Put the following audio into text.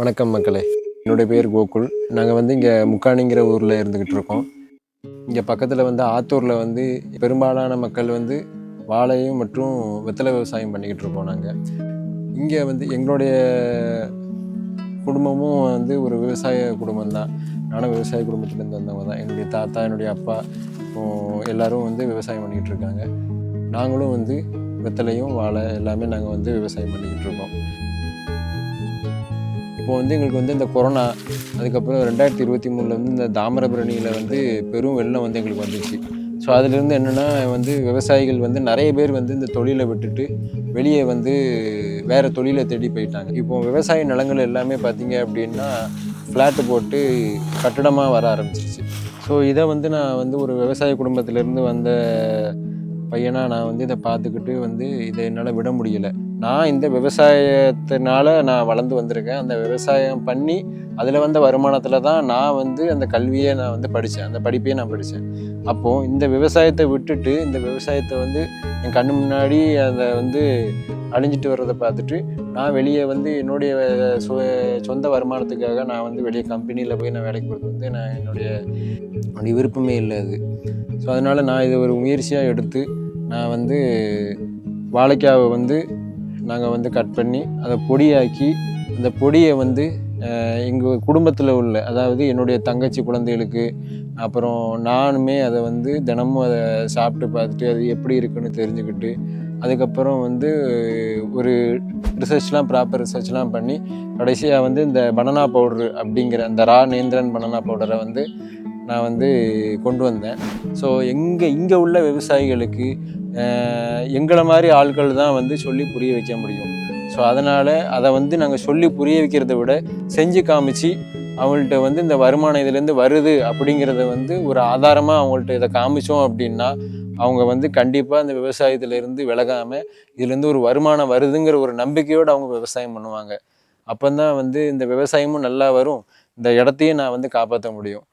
வணக்கம் மக்களே. என்னுடைய பேர் கோகுல். நாங்கள் இங்கே முக்காணிங்கிற ஊரில் இருந்துக்கிட்டு இருக்கோம். இங்கே பக்கத்தில் ஆத்தூரில் பெரும்பாலான மக்கள் வாழையும் மற்றும் வெத்தலை விவசாயம் பண்ணிக்கிட்டு இருக்கோம். நாங்கள் இங்கே எங்களுடைய குடும்பமும் ஒரு விவசாய குடும்பம் தான். நானும் விவசாய குடும்பத்துலேருந்து வந்தவங்க தான். என்னுடைய தாத்தா, என்னுடைய அப்பா எல்லோரும் விவசாயம் பண்ணிக்கிட்டு இருக்காங்க. நாங்களும் வெத்தலையும் வாழை எல்லாமே நாங்கள் விவசாயம் பண்ணிக்கிட்டு இருக்கோம். இப்போ எங்களுக்கு இந்த கொரோனா, அதுக்கப்புறம் 2023 இந்த தாமிரபரணியில் பெரும் வெள்ளம் எங்களுக்கு வந்துச்சு. ஸோ அதிலிருந்து என்னென்னா விவசாயிகள் நிறைய பேர் இந்த தொழிலை விட்டுட்டு வெளியே வேறு தொழிலை தேடி போயிட்டாங்க. இப்போது விவசாய நிலங்கள் எல்லாமே பார்த்திங்க அப்படின்னா ஃப்ளாட்டு போட்டு கட்டடமாக வர ஆரம்பிச்சிருச்சு. ஸோ இதை நான் ஒரு விவசாய குடும்பத்திலேருந்து வந்த பையனாக நான் இதை பார்த்துக்கிட்டு இதை என்னால் விட முடியலை. நான் இந்த விவசாயத்தினால நான் வளர்ந்து வந்திருக்கேன். அந்த விவசாயம் பண்ணி அதில் வந்த வருமானத்தில் தான் நான் அந்த கல்வியை நான் படித்தேன். அந்த படிப்பையே நான் படித்தேன். அப்போது இந்த விவசாயத்தை விட்டுட்டு இந்த விவசாயத்தை என் கண்ணு முன்னாடி அதை அழிஞ்சிட்டு வர்றதை பார்த்துட்டு நான் வெளியே என்னுடைய சொந்த வருமானத்துக்காக நான் வெளியே கம்பெனியில் போய் நான் வேலைக்கு போகிறது நான் என்னுடைய விருப்பமே இல்லை அது. ஸோ அதனால் நான் இதை ஒரு முயற்சியாக எடுத்து நான் வாழைக்காவை நாங்கள் கட் பண்ணி அதை பொடியாக்கி அந்த பொடியை எங்கள் குடும்பத்தில் உள்ள, அதாவது என்னுடைய தங்கச்சி குழந்தைகளுக்கு, அப்புறம் நானுமே அதை தினமும் அதை சாப்பிட்டு பார்த்துட்டு அது எப்படி இருக்குன்னு தெரிஞ்சுக்கிட்டு, அதுக்கப்புறம் ஒரு ப்ராப்பர் ரிசர்ச்லாம் பண்ணி கடைசியாக இந்த பனானா பவுட்ரு அப்படிங்கிற அந்த ரா நேந்திரன் பனானா பவுடரை நான் கொண்டு வந்தேன். ஸோ இங்கே உள்ள விவசாயிகளுக்கு எங்களை மாதிரி ஆட்கள் தான் சொல்லி புரிய வைக்க முடியும். ஸோ அதனால் அதை நாங்கள் சொல்லி புரிய வைக்கிறத விட செஞ்சு காமிச்சு அவங்கள்ட்ட இந்த வருமானம் இதுலேருந்து வருது அப்படிங்கிறத ஒரு ஆதாரமாக அவங்கள்ட்ட இதை காமிச்சோம் அப்படின்னா அவங்க கண்டிப்பாக அந்த விவசாயத்திலேருந்து விலகாமல் இதுலேருந்து ஒரு வருமானம் வருதுங்கிற ஒரு நம்பிக்கையோடு அவங்க விவசாயம் பண்ணுவாங்க. அப்போ தான் இந்த விவசாயமும் நல்லா வரும், இந்த இடத்தையும் நான் காப்பாற்ற முடியும்.